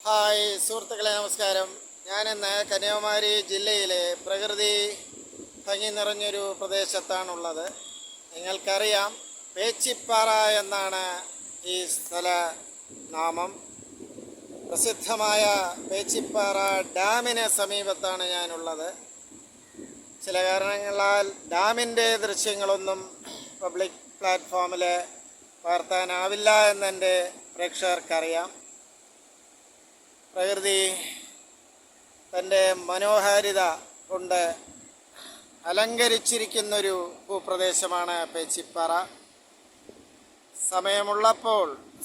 Hi സുഹൃത്തുക്കളെ, നമസ്കാരം. ഞാനിന്ന് കന്യാകുമാരി ജില്ലയിലെ പ്രകൃതി ഭംഗി നിറഞ്ഞൊരു പ്രദേശത്താണുള്ളത്. നിങ്ങൾക്കറിയാം, പേച്ചിപ്പാറ എന്നാണ് ഈ സ്ഥല നാമം. പ്രസിദ്ധമായ പേച്ചിപ്പാറ ഡാമിന് സമീപത്താണ് ഞാനുള്ളത്. ചില കാരണങ്ങളാൽ ഡാമിൻ്റെ ദൃശ്യങ്ങളൊന്നും പബ്ലിക് പ്ലാറ്റ്ഫോമിൽ പകർത്താനാവില്ല എന്നെൻ്റെ പ്രേക്ഷകർക്കറിയാം. പ്രകൃതി തൻ്റെ മനോഹാരിത കൊണ്ട് അലങ്കരിച്ചിരിക്കുന്നൊരു ഭൂപ്രദേശമാണ് പേച്ചിപ്പാറ.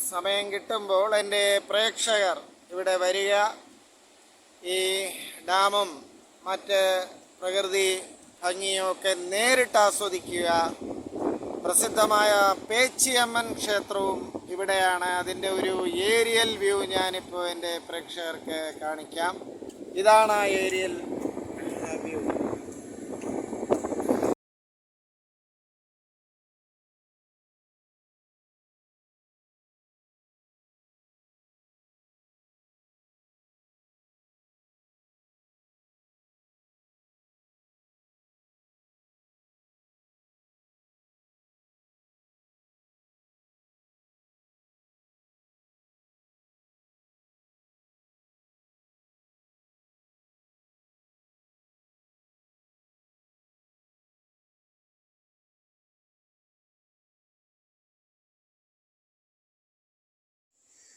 സമയം കിട്ടുമ്പോൾ എൻ്റെ പ്രേക്ഷകർ ഇവിടെ വരിക, ഈ ഡാമും മറ്റ് പ്രകൃതി ഭംഗിയുമൊക്കെ നേരിട്ട് ആസ്വദിക്കുക. പ്രസിദ്ധമായ പേച്ചിയമ്മൻ ക്ഷേത്രവും ഇവിടെയാണ്. അതിൻ്റെ ഒരു ഏരിയൽ വ്യൂ ഞാനിപ്പോൾ എൻ്റെ പ്രേക്ഷകർക്ക് കാണിക്കാം. ഇതാണ് ആ ഏരിയൽ വ്യൂ.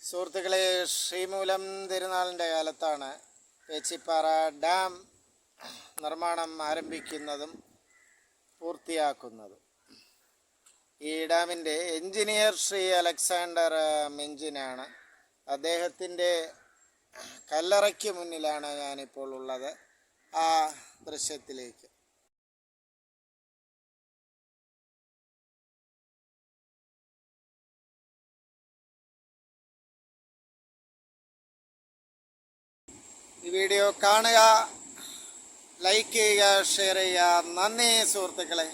സുഹൃത്തുക്കളെ, ശ്രീമൂലം തിരുനാളിൻ്റെ കാലത്താണ് പേച്ചിപ്പാറ ഡാം നിർമ്മാണം ആരംഭിക്കുന്നതും പൂർത്തിയാക്കുന്നതും. ഈ ഡാമിൻ്റെ എഞ്ചിനീയർ ശ്രീ അലക്സാണ്ടർ മിഞ്ചിനാണ്. അദ്ദേഹത്തിൻ്റെ കല്ലറയ്ക്ക് മുന്നിലാണ് ഞാനിപ്പോൾ ഉള്ളത്. ആ ദൃശ്യത്തിലേക്ക് ഈ വീഡിയോ കാണുക, ലൈക്ക് ചെയ്യുക, ഷെയർ ചെയ്യുക. നന്ദി സുഹൃത്തുക്കളെ.